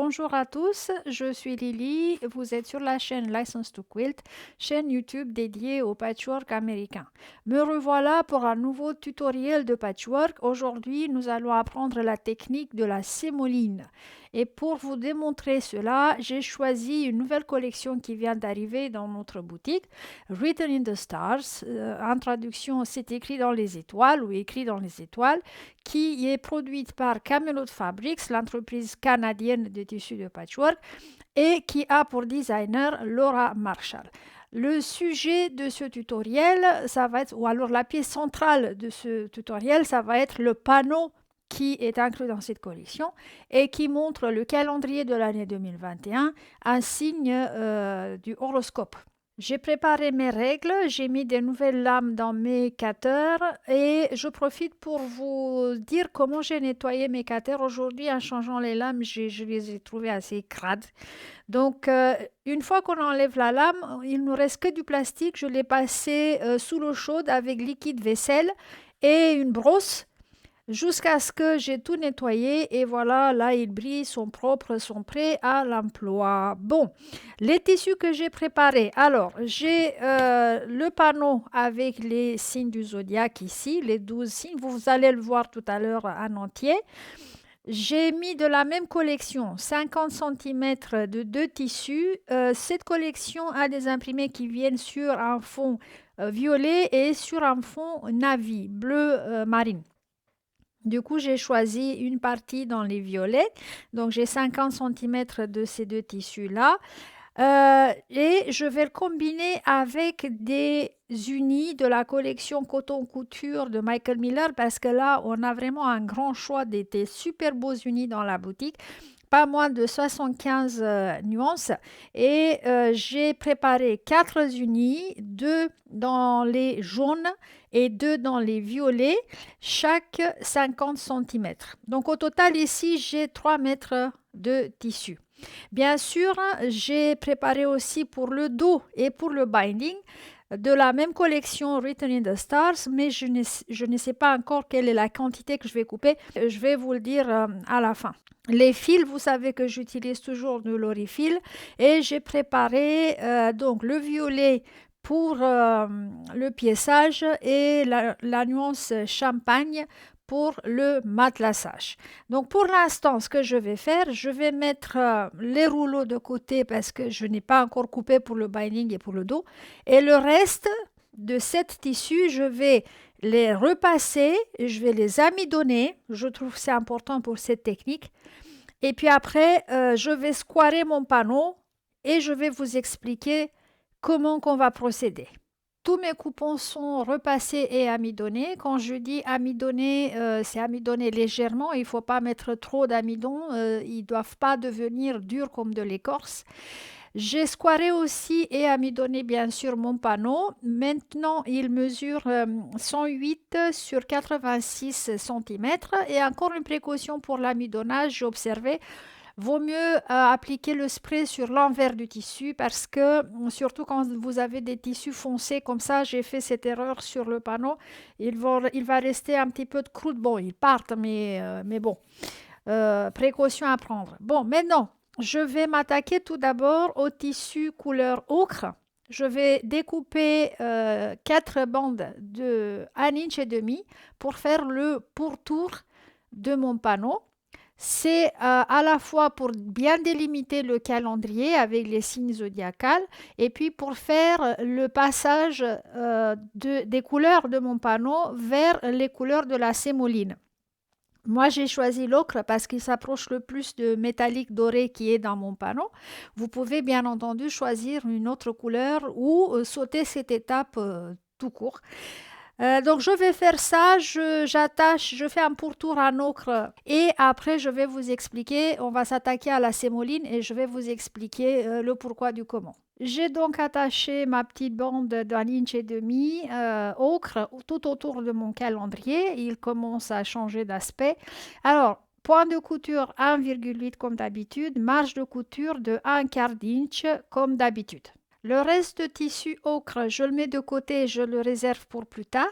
Bonjour à tous, je suis Lily, vous êtes sur la chaîne License to Quilt, chaîne YouTube dédiée au patchwork américain. Me revoilà pour un nouveau tutoriel de patchwork. Aujourd'hui, nous allons apprendre la technique de la sémoline. Et pour vous démontrer cela, j'ai choisi une nouvelle collection qui vient d'arriver dans notre boutique, Written in the Stars. En traduction, c'est écrit dans les étoiles ou écrit dans les étoiles, qui est produite par Camelot Fabrics, l'entreprise canadienne de tissus de patchwork, et qui a pour designer Laura Marshall. Le sujet de ce tutoriel, ça va être, ou alors la pièce centrale de ce tutoriel, ça va être le panneau qui est inclus dans cette collection et qui montre le calendrier de l'année 2021, un signe du horoscope. J'ai préparé mes règles, j'ai mis des nouvelles lames dans mes cutters et je profite pour vous dire comment j'ai nettoyé mes cutters. Aujourd'hui, en changeant les lames, je les ai trouvées assez crades. Donc, une fois qu'on enlève la lame, il ne nous reste que du plastique. Je l'ai passé sous l'eau chaude avec liquide vaisselle et une brosse jusqu'à ce que j'ai tout nettoyé et voilà, là ils brillent, sont propres, sont prêts à l'emploi. Bon, les tissus que j'ai préparés. Alors, j'ai le panneau avec les signes du zodiaque ici, les 12 signes. Vous allez le voir tout à l'heure en entier. J'ai mis de la même collection 50 cm de deux tissus. Cette collection a des imprimés qui viennent sur un fond violet et sur un fond navy, bleu marine. Du coup, j'ai choisi une partie dans les violets. Donc, j'ai 50 cm de ces deux tissus-là. Et je vais le combiner avec des unis de la collection Coton Couture de Michael Miller parce que là, on a vraiment un grand choix des super beaux unis dans la boutique. Pas moins de 75 nuances. Et j'ai préparé 4 unis, 2 dans les jaunes et 2 dans les violets, chaque 50 cm. Donc au total ici, j'ai 3 mètres de tissu. Bien sûr, j'ai préparé aussi pour le dos et pour le binding de la même collection Written in the Stars, mais je ne sais pas encore quelle est la quantité que je vais couper. Je vais vous le dire à la fin. Les fils, vous savez que j'utilise toujours de l'orifil et j'ai préparé donc le violet pour le piéçage et la nuance champagne pour le matelassage. Donc pour l'instant, ce que je vais faire, je vais mettre les rouleaux de côté parce que je n'ai pas encore coupé pour le binding et pour le dos. Et le reste de cette tissu, je vais les repasser, je vais les amidonner. Je trouve que c'est important pour cette technique. Et puis après, je vais squarer mon panneau et je vais vous expliquer comment qu'on va procéder. Tous mes coupons sont repassés et amidonnés. Quand je dis amidonner, c'est amidonner légèrement. Il ne faut pas mettre trop d'amidon. Ils ne doivent pas devenir durs comme de l'écorce. J'ai squaré aussi et amidonné bien sûr mon panneau. Maintenant, il mesure 108 sur 86 cm. Et encore une précaution pour l'amidonnage, j'ai observé. Vaut mieux appliquer le spray sur l'envers du tissu parce que, surtout quand vous avez des tissus foncés comme ça, j'ai fait cette erreur sur le panneau, il va rester un petit peu de croûte. Bon, ils partent, mais bon, précaution à prendre. Bon, maintenant, je vais m'attaquer tout d'abord au tissu couleur ocre. Je vais découper 4 bandes de 1,5 inch pour faire le pourtour de mon panneau. C'est à la fois pour bien délimiter le calendrier avec les signes zodiacales et puis pour faire le passage des couleurs de mon panneau vers les couleurs de la sémoline. Moi, j'ai choisi l'ocre parce qu'il s'approche le plus de métallique doré qui est dans mon panneau. Vous pouvez bien entendu choisir une autre couleur ou sauter cette étape tout court. Donc je vais faire ça, j'attache, je fais un pourtour en ocre et après je vais vous expliquer, on va s'attaquer à la sémoline et je vais vous expliquer le pourquoi du comment. J'ai donc attaché ma petite bande d'1,5 inch ocre tout autour de mon calendrier. Il commence à changer d'aspect. Alors, point de couture 1,8 comme d'habitude, marge de couture de 1/4 d'inch comme d'habitude. Le reste de tissu ocre, je le mets de côté, je le réserve pour plus tard.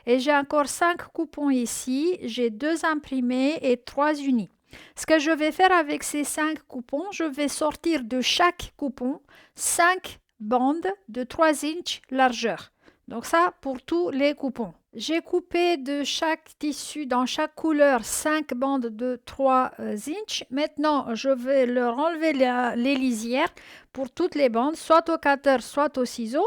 Et j'ai encore 5 coupons ici. J'ai 2 imprimés et 3 unis. Ce que je vais faire avec ces 5 coupons, je vais sortir de chaque coupon 5 bandes de 3 inches largeur. Donc ça pour tous les coupons. J'ai coupé de chaque tissu dans chaque couleur 5 bandes de 3 inches. Maintenant, je vais leur enlever les lisières pour toutes les bandes, soit au cutter, soit au ciseau.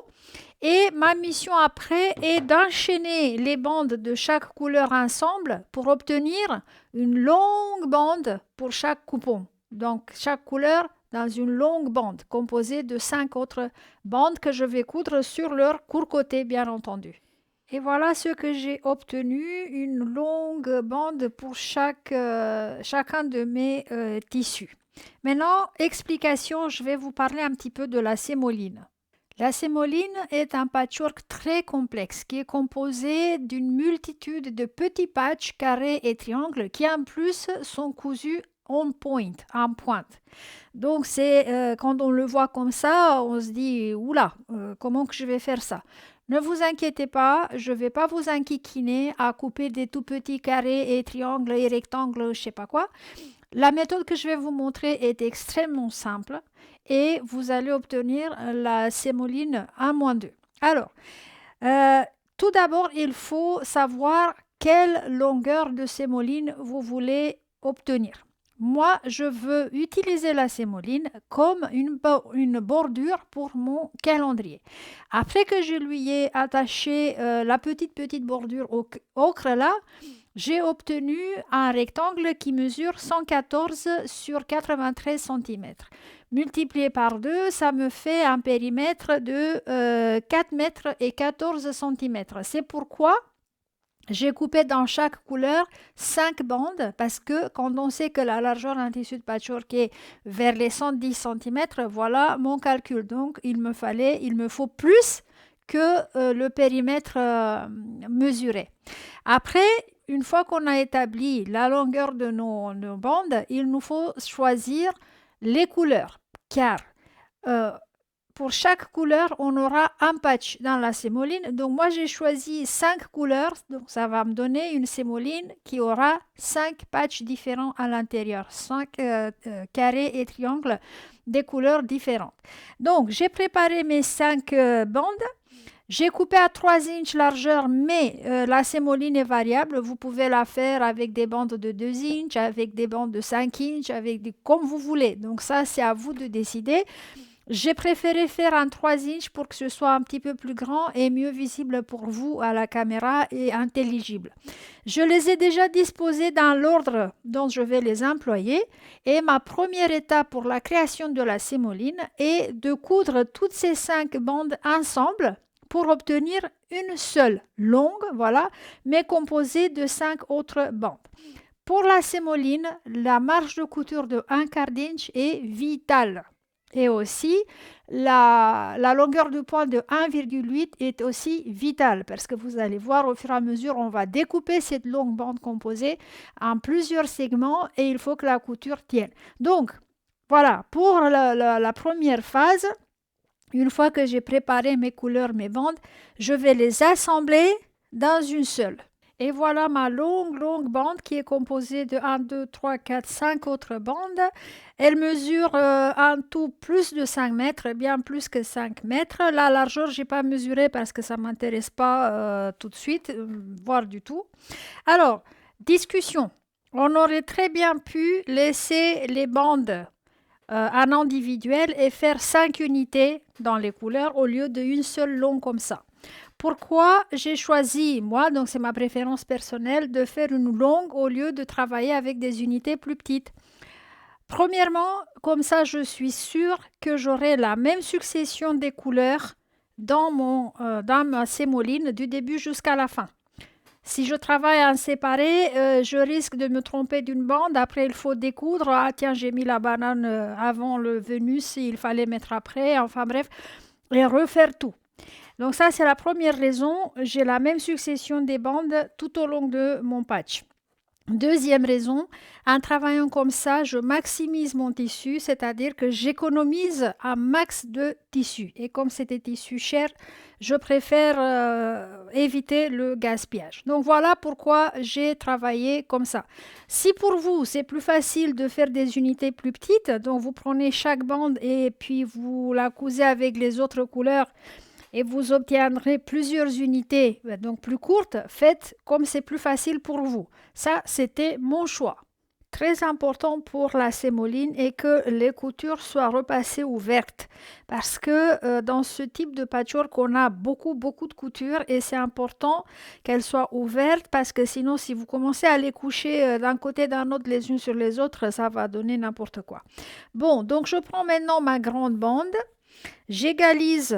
Et ma mission après est d'enchaîner les bandes de chaque couleur ensemble pour obtenir une longue bande pour chaque coupon. Donc chaque couleur dans une longue bande composée de 5 autres bandes que je vais coudre sur leur court côté, bien entendu. Et voilà ce que j'ai obtenu, une longue bande pour chacun de mes tissus. Maintenant, explication, je vais vous parler un petit peu de la sémoline. La sémoline est un patchwork très complexe qui est composé d'une multitude de petits patchs carrés et triangles qui en plus sont cousus on point, en pointe. Donc c'est quand on le voit comme ça, on se dit oula, comment que je vais faire ça? Ne vous inquiétez pas, je ne vais pas vous enquiquiner à couper des tout petits carrés et triangles et rectangles, je sais pas quoi. La méthode que je vais vous montrer est extrêmement simple et vous allez obtenir la sémoline 1-2. Alors, euh, tout d'abord, il faut savoir quelle longueur de sémoline vous voulez obtenir. Moi, je veux utiliser la sémoline comme une bordure pour mon calendrier. Après que je lui ai attaché la petite bordure au ocre là, j'ai obtenu un rectangle qui mesure 114 sur 93 cm. Multiplié par 2, ça me fait un périmètre de 4 mètres et 14 cm. C'est pourquoi j'ai coupé dans chaque couleur 5 bandes parce que quand on sait que la largeur d'un tissu de patchwork est vers les 110 cm, voilà mon calcul. Donc il me faut plus que le périmètre mesuré. Après, une fois qu'on a établi la longueur de nos bandes, il nous faut choisir les couleurs car euh, pour chaque couleur, on aura un patch dans la sémoline. Donc moi, j'ai choisi 5 couleurs. Donc ça va me donner une sémoline qui aura 5 patchs différents à l'intérieur. 5 carrés et triangles des couleurs différentes. Donc j'ai préparé mes 5 bandes. J'ai coupé à 3 inches largeur, mais la sémoline est variable. Vous pouvez la faire avec des bandes de 2 inches, avec des bandes de 5 inches, comme vous voulez. Donc ça, c'est à vous de décider. J'ai préféré faire un 3 inches pour que ce soit un petit peu plus grand et mieux visible pour vous à la caméra et intelligible. Je les ai déjà disposés dans l'ordre dont je vais les employer et ma première étape pour la création de la sémoline est de coudre toutes ces 5 bandes ensemble pour obtenir une seule longue, voilà, mais composée de 5 autres bandes. Pour la sémoline, la marge de couture de 1/4 inch est vitale. Et aussi, la longueur de pointe de 1,8 est aussi vitale parce que vous allez voir au fur et à mesure, on va découper cette longue bande composée en plusieurs segments et il faut que la couture tienne. Donc, voilà, pour la première phase, une fois que j'ai préparé mes couleurs, mes bandes, je vais les assembler dans une seule. Et voilà ma longue bande qui est composée de 1, 2, 3, 4, 5 autres bandes. Elle mesure en tout plus de 5 mètres, bien plus que 5 mètres. La largeur, je n'ai pas mesuré parce que ça ne m'intéresse pas tout de suite, voire du tout. Alors, discussion. On aurait très bien pu laisser les bandes en individuel et faire 5 unités dans les couleurs au lieu d'une seule longue comme ça. Pourquoi j'ai choisi, moi, donc c'est ma préférence personnelle, de faire une longue au lieu de travailler avec des unités plus petites. Premièrement, comme ça, je suis sûre que j'aurai la même succession des couleurs dans ma sémoline du début jusqu'à la fin. Si je travaille en séparé, je risque de me tromper d'une bande. Après, il faut découdre. Ah tiens, j'ai mis la banane avant le Vénus, il fallait mettre après. Enfin bref, et refaire tout. Donc ça, c'est la première raison. J'ai la même succession des bandes tout au long de mon patch. Deuxième raison, en travaillant comme ça, je maximise mon tissu, c'est-à-dire que j'économise un max de tissu. Et comme c'est des tissus chers, je préfère éviter le gaspillage. Donc voilà pourquoi j'ai travaillé comme ça. Si pour vous, c'est plus facile de faire des unités plus petites, donc vous prenez chaque bande et puis vous la cousez avec les autres couleurs et vous obtiendrez plusieurs unités, donc plus courtes, faites comme c'est plus facile pour vous. Ça, c'était mon choix. Très important pour la sémoline est que les coutures soient repassées ouvertes parce que dans ce type de patchwork, on a beaucoup de coutures et c'est important qu'elles soient ouvertes parce que sinon, si vous commencez à les coucher d'un côté d'un autre les unes sur les autres, ça va donner n'importe quoi. Bon, donc je prends maintenant ma grande bande. J'égalise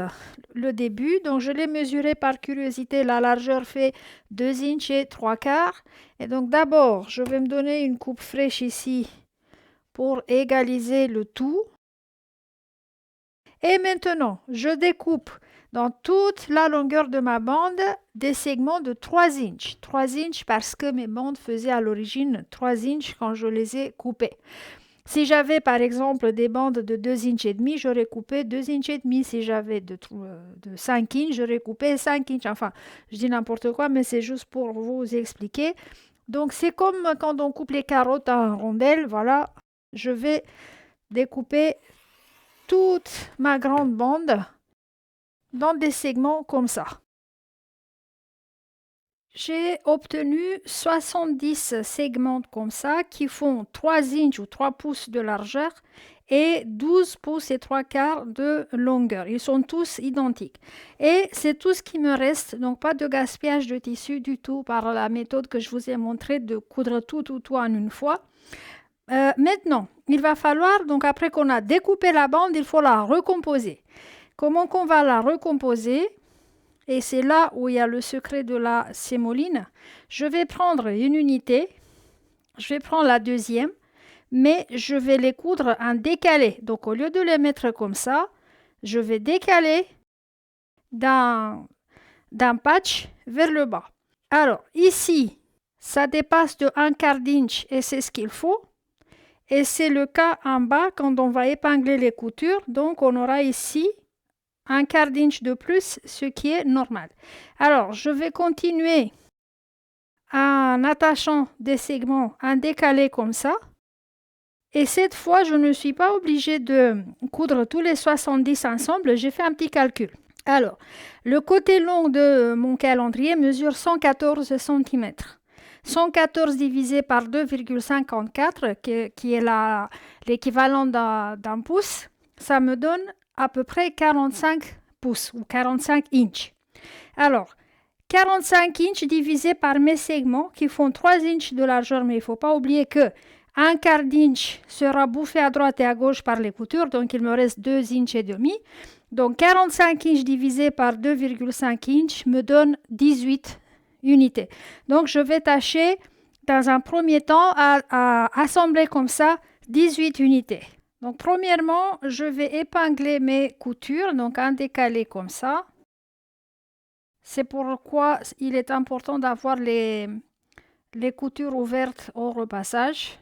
le début, donc je l'ai mesuré par curiosité. La largeur fait 2 inches et 3 quarts. Et donc d'abord, je vais me donner une coupe fraîche ici pour égaliser le tout. Et maintenant, je découpe dans toute la longueur de ma bande des segments de 3 inches. 3 inches parce que mes bandes faisaient à l'origine 3 inches quand je les ai coupées. Si j'avais par exemple des bandes de 2 inches et demi, j'aurais coupé 2 inches et demi. Si j'avais de 5 inches, j'aurais coupé 5 inches. Enfin, je dis n'importe quoi, mais c'est juste pour vous expliquer. Donc c'est comme quand on coupe les carottes en rondelles. Voilà, je vais découper toute ma grande bande dans des segments comme ça. J'ai obtenu 70 segments comme ça qui font 3 inches ou 3 pouces de largeur et 12 pouces et 3 quarts de longueur. Ils sont tous identiques. Et c'est tout ce qui me reste, donc pas de gaspillage de tissu du tout par la méthode que je vous ai montré de coudre tout en une fois. Maintenant, il va falloir, donc après qu'on a découpé la bande, il faut la recomposer. Comment qu'on va la recomposer? Et c'est là où il y a le secret de la sémoline. Je vais prendre une unité, je vais prendre la deuxième, mais je vais les coudre en décalé. Donc au lieu de les mettre comme ça, je vais décaler d'un patch vers le bas. Alors ici, ça dépasse de un quart d'inch et c'est ce qu'il faut. Et c'est le cas en bas quand on va épingler les coutures. Donc on aura ici un quart d'inch de plus, ce qui est normal. Alors, je vais continuer en attachant des segments en décalé comme ça. Et cette fois, je ne suis pas obligée de coudre tous les 70 ensemble. J'ai fait un petit calcul. Alors, le côté long de mon calendrier mesure 114 cm. 114 divisé par 2,54, qui est l'équivalent d'un pouce, ça me donne à peu près 45 pouces ou 45 inches. Alors, 45 inches divisé par mes segments qui font 3 inches de largeur, mais il ne faut pas oublier que un quart d'inch sera bouffé à droite et à gauche par les coutures, donc il me reste 2 inches et demi. Donc 45 inches divisé par 2,5 inches me donne 18 unités. Donc je vais tâcher dans un premier temps à assembler comme ça 18 unités. Donc premièrement, je vais épingler mes coutures, donc en décalé comme ça. C'est pourquoi il est important d'avoir les coutures ouvertes au repassage.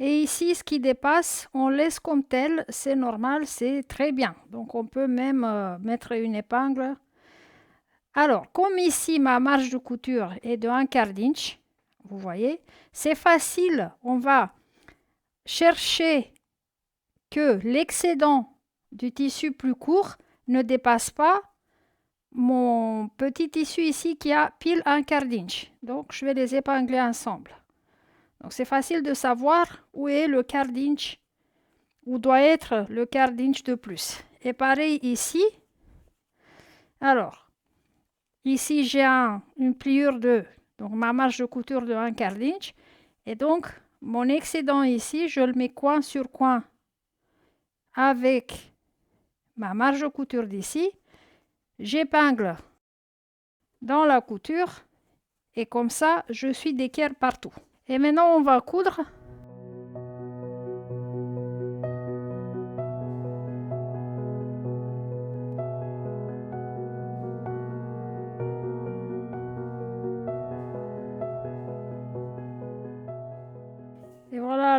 Et ici, ce qui dépasse, on laisse comme tel, c'est normal, c'est très bien. Donc on peut même mettre une épingle. Alors, comme ici, ma marge de couture est de un quart d'inch, vous voyez, c'est facile. On va chercher que l'excédent du tissu plus court ne dépasse pas mon petit tissu ici qui a pile un quart d'inch. Donc, je vais les épingler ensemble. Donc, c'est facile de savoir où est le quart d'inch, où doit être le quart d'inch de plus. Et pareil ici. Alors, ici, j'ai une pliure de, donc ma marge de couture de un quart d'inch. Et donc, mon excédent ici, je le mets coin sur coin avec ma marge de couture d'ici. J'épingle dans la couture et comme ça, je suis d'équerre partout. Et maintenant, on va coudre.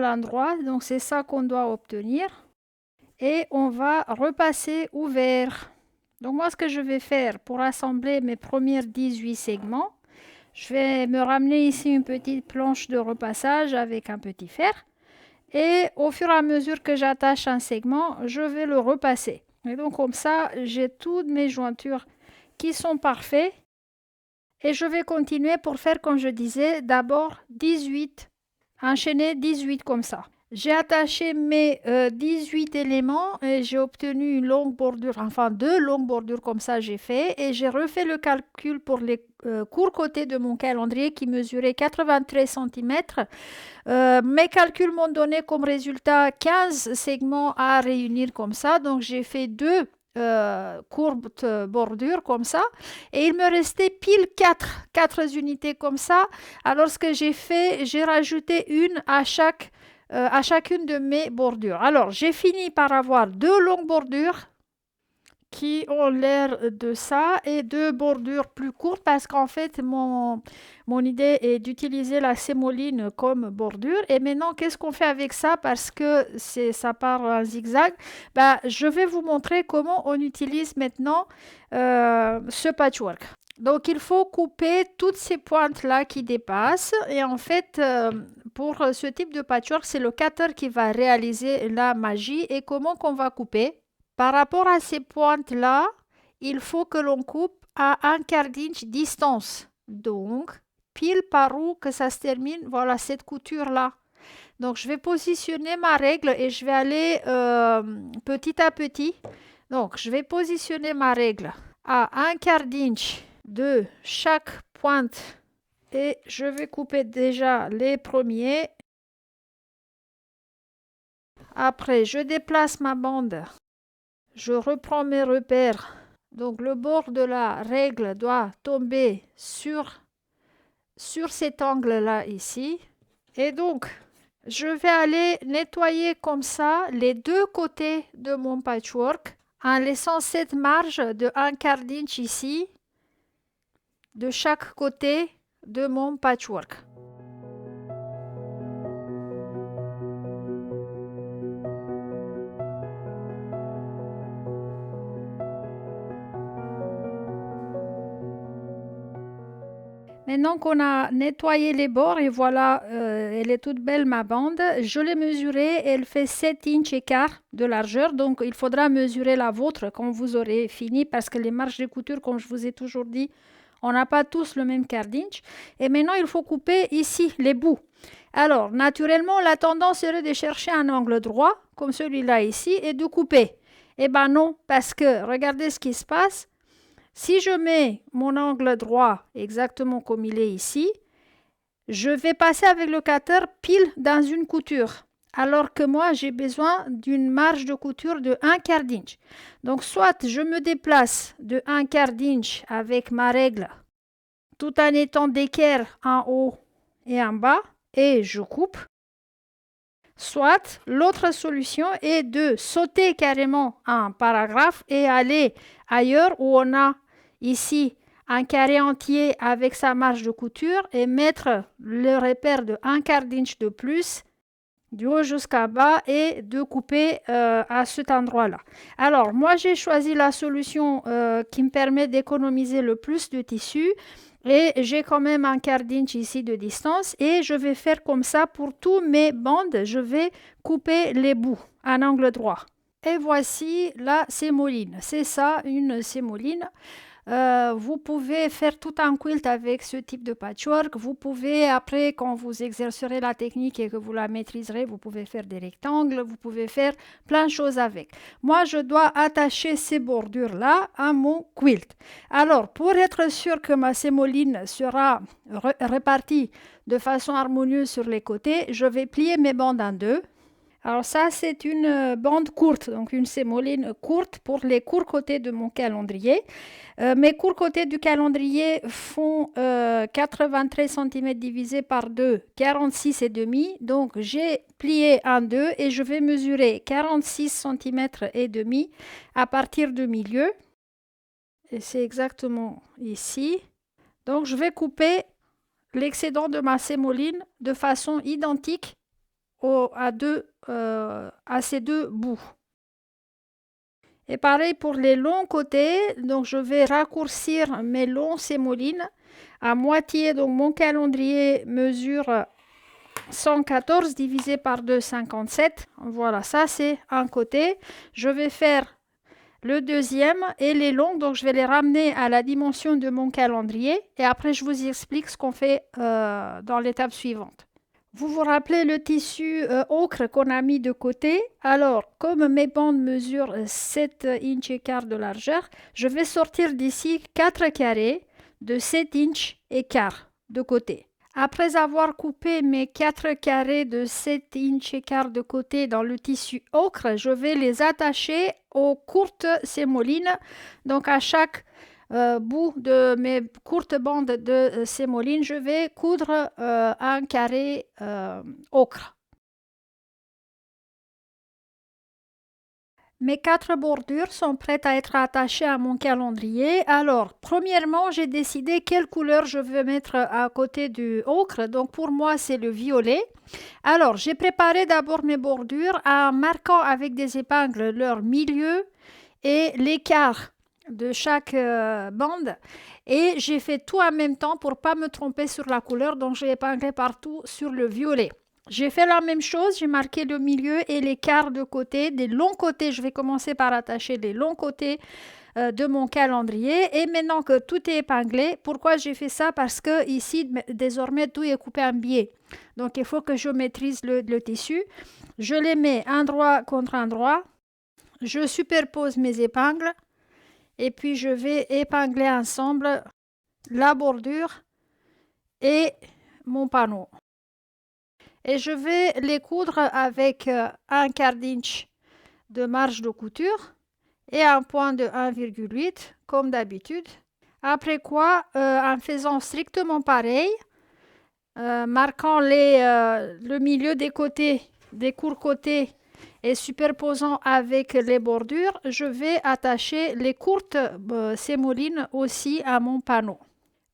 l'endroit. Donc c'est ça qu'on doit obtenir. Et on va repasser ouvert. Donc moi, ce que je vais faire pour assembler mes premiers 18 segments, je vais me ramener ici une petite planche de repassage avec un petit fer. Et au fur et à mesure que j'attache un segment, je vais le repasser. Et donc comme ça, j'ai toutes mes jointures qui sont parfaites. Et je vais continuer pour faire, comme je disais, d'abord 18, enchaîner 18 comme ça. J'ai attaché mes 18 éléments et j'ai obtenu une longue bordure, enfin 2 longues bordures comme ça j'ai fait. Et j'ai refait le calcul pour les courts côtés de mon calendrier qui mesurait 93 cm. Mes calculs m'ont donné comme résultat 15 segments à réunir comme ça. Donc j'ai fait 2 courtes bordures comme ça. Et il me restait pile 4 unités comme ça. Alors ce que j'ai fait, j'ai rajouté une à chacune de mes bordures. Alors, j'ai fini par avoir 2 longues bordures qui ont l'air de ça et 2 bordures plus courtes parce qu'en fait, mon idée est d'utiliser la sémoline comme bordure. Et maintenant, qu'est-ce qu'on fait avec ça? Parce que ça part en zigzag. Ben, je vais vous montrer comment on utilise maintenant ce patchwork. Donc, il faut couper toutes ces pointes-là qui dépassent. Et en fait, pour ce type de patchwork, c'est le cutter qui va réaliser la magie. Et comment qu'on va couper? Par rapport à ces pointes-là, il faut que l'on coupe à 1/4 d'inch distance. Donc, pile par où que ça se termine, voilà cette couture-là. Donc, je vais positionner ma règle et je vais aller petit à petit. Donc, je vais positionner ma règle à 1/4 d'inch de chaque pointe et je vais couper déjà les premiers. Après, je déplace ma bande. Je reprends mes repères. Donc, le bord de la règle doit tomber sur cet angle-là ici. Et donc, je vais aller nettoyer comme ça les 2 côtés de mon patchwork en laissant cette marge de 1/4 d'inch ici de chaque côté de mon patchwork. Maintenant qu'on a nettoyé les bords et voilà, elle est toute belle ma bande, je l'ai mesurée, elle fait 7 inches et quart de largeur, donc il faudra mesurer la vôtre quand vous aurez fini parce que les marges de couture, comme je vous ai toujours dit, on n'a pas tous le même quart d'inch. Et maintenant, il faut couper ici les bouts. Alors, naturellement, la tendance serait de chercher un angle droit, comme celui-là ici, et de couper. Eh bien non, parce que regardez ce qui se passe. Si je mets mon angle droit exactement comme il est ici, je vais passer avec le cutter pile dans une couture. Alors que moi, j'ai besoin d'une marge de couture de 1/4 d'inch. Donc, soit je me déplace de 1/4 d'inch avec ma règle, tout en étant d'équerre en haut et en bas, et je coupe. Soit l'autre solution est de sauter carrément un paragraphe et aller ailleurs où on a ici un carré entier avec sa marge de couture et mettre le repère de 1/4 d'inch de plus du haut jusqu'à bas et de couper à cet endroit-là. Alors, moi, j'ai choisi la solution qui me permet d'économiser le plus de tissu et j'ai quand même 1/4 d'inch ici de distance et je vais faire comme ça pour tous mes bandes. Je vais couper les bouts à un angle droit. Et voici la sémoline. C'est ça, une sémoline. Vous pouvez faire tout un quilt avec ce type de patchwork. Vous pouvez, après, quand vous exercerez la technique et que vous la maîtriserez, vous pouvez faire des rectangles, vous pouvez faire plein de choses avec. Moi, je dois attacher ces bordures-là à mon quilt. Alors, pour être sûr que ma sémoline sera répartie de façon harmonieuse sur les côtés, je vais plier mes bandes en 2. Alors ça, c'est une bande courte, donc une sémoline courte pour les courts côtés de mon calendrier. Mes courts côtés du calendrier font 93 cm divisé par 2, 46,5. Donc j'ai plié en 2 et je vais mesurer 46 cm et demi à partir du milieu. Et c'est exactement ici. Donc je vais couper l'excédent de ma sémoline de façon identique à ces deux bouts. Et pareil pour les longs côtés, donc je vais raccourcir mes longs sémolines à moitié. Donc mon calendrier mesure 114 divisé par 2, 57. Voilà, ça c'est un côté. Je vais faire le deuxième et les longs, donc je vais les ramener à la dimension de mon calendrier et après je vous explique ce qu'on fait dans l'étape suivante. Vous vous rappelez le tissu ocre qu'on a mis de côté? Alors, comme mes bandes mesurent 7 inches et quart de largeur, je vais sortir d'ici 4 carrés de 7 inches et quart de côté. Après avoir coupé mes 4 carrés de 7 inches et quart de côté dans le tissu ocre, je vais les attacher aux courtes sémolines. Donc à chaque bout de mes courtes bandes de sémoline, je vais coudre un carré ocre. Mes 4 bordures sont prêtes à être attachées à mon calendrier. Alors, premièrement, j'ai décidé quelle couleur je veux mettre à côté du ocre. Donc, pour moi, c'est le violet. Alors, j'ai préparé d'abord mes bordures en marquant avec des épingles leur milieu et l'écart de chaque bande. Et j'ai fait tout en même temps pour ne pas me tromper sur la couleur. Donc, j'ai épinglé partout sur le violet. J'ai fait la même chose, j'ai marqué le milieu et l'écart de côté. Des longs côtés, je vais commencer par attacher les longs côtés de mon calendrier. Et maintenant que tout est épinglé, pourquoi j'ai fait ça? Parce que ici, désormais, tout est coupé en biais. Donc, il faut que je maîtrise le tissu. Je les mets endroit contre endroit. Je superpose mes épingles. Et puis, je vais épingler ensemble la bordure et mon panneau. Et je vais les coudre avec un quart d'inch de marge de couture et un point de 1,8 comme d'habitude. Après quoi, en faisant strictement pareil, marquant le milieu des côtés, des courts côtés et superposant avec les bordures, je vais attacher les courtes sémolines aussi à mon panneau.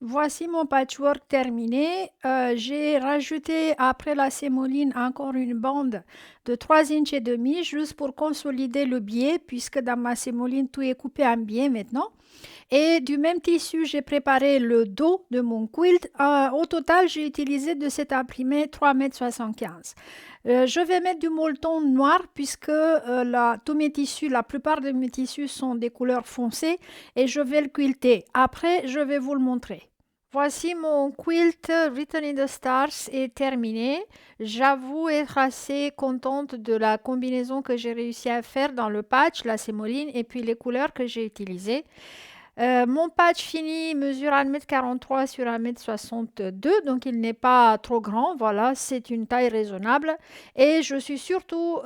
Voici mon patchwork terminé. J'ai rajouté après la sémoline encore une bande de 3 inches et demi juste pour consolider le biais puisque dans ma sémoline tout est coupé en biais maintenant. Et du même tissu, j'ai préparé le dos de mon quilt. Au total, j'ai utilisé de cet imprimé 3,75 m. Je vais mettre du molleton noir puisque tous mes tissus, la plupart de mes tissus sont des couleurs foncées et je vais le quilter. Après, je vais vous le montrer. Voici mon quilt Written in the Stars est terminé. J'avoue être assez contente de la combinaison que j'ai réussi à faire dans le patch, la sémoline et puis les couleurs que j'ai utilisées. Mon patch fini mesure 1,43 m sur 1,62 m, donc il n'est pas trop grand, voilà, c'est une taille raisonnable. Et je suis surtout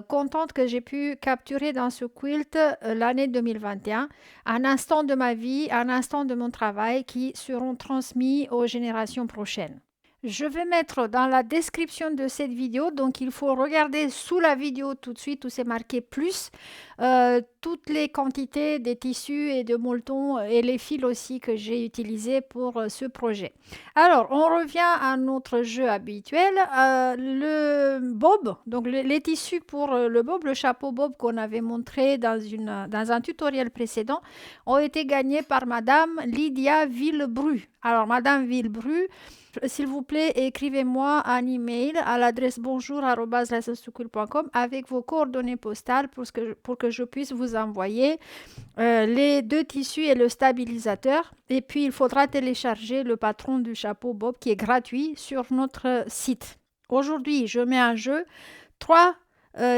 contente que j'ai pu capturer dans ce quilt l'année 2021, un instant de ma vie, un instant de mon travail qui seront transmis aux générations prochaines. Je vais mettre dans la description de cette vidéo, donc il faut regarder sous la vidéo tout de suite où c'est marqué plus, toutes les quantités des tissus et de molleton et les fils aussi que j'ai utilisés pour ce projet. Alors, on revient à notre jeu habituel, le bob, donc les tissus pour le bob, le chapeau bob qu'on avait montré dans un tutoriel précédent, ont été gagnés par Madame Lydia Villebru. Alors, Madame Villebru, s'il vous plaît, écrivez-moi un email à l'adresse bonjour@license2quilt.com avec vos coordonnées postales pour que je puisse vous envoyer les 2 tissus et le stabilisateur. Et puis, il faudra télécharger le patron du chapeau bob qui est gratuit sur notre site. Aujourd'hui, je mets en jeu 3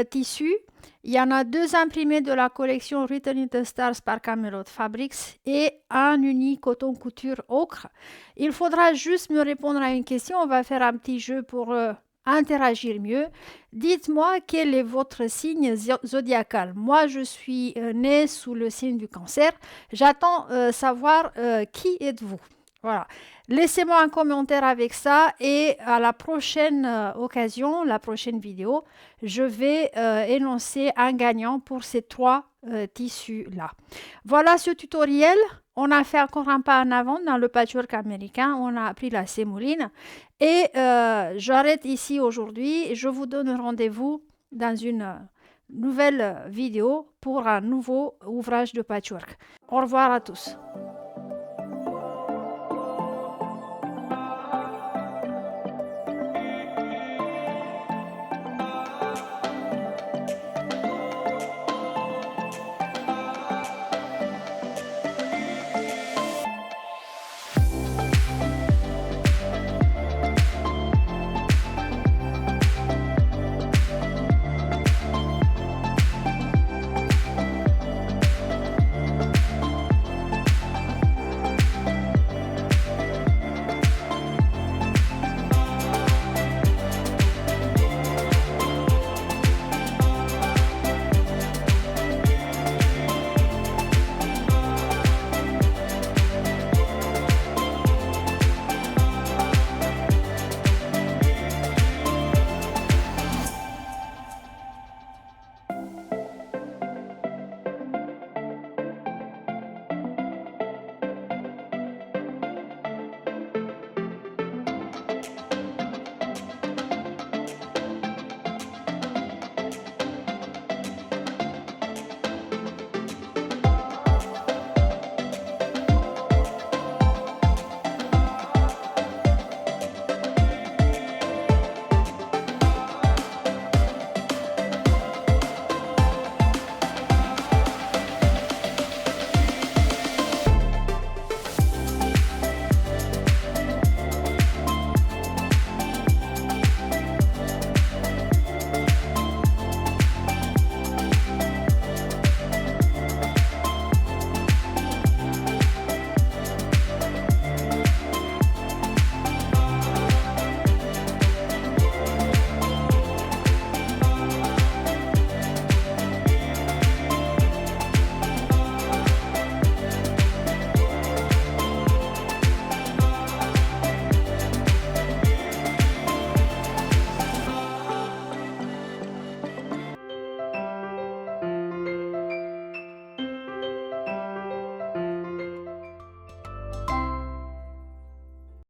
tissus. Il y en a 2 imprimés de la collection Written in the Stars par Camelot Fabrics et un uni coton couture ocre. Il faudra juste me répondre à une question. On va faire un petit jeu pour interagir mieux. Dites-moi quel est votre signe zodiacal. Moi, je suis née sous le signe du Cancer. J'attends savoir qui êtes-vous. Voilà. Laissez-moi un commentaire avec ça et à la prochaine occasion, la prochaine vidéo, je vais énoncer un gagnant pour ces 3 tissus-là. Voilà ce tutoriel. On a fait encore un pas en avant dans le patchwork américain. On a appris la sémoline. Et j'arrête ici aujourd'hui. Je vous donne rendez-vous dans une nouvelle vidéo pour un nouveau ouvrage de patchwork. Au revoir à tous.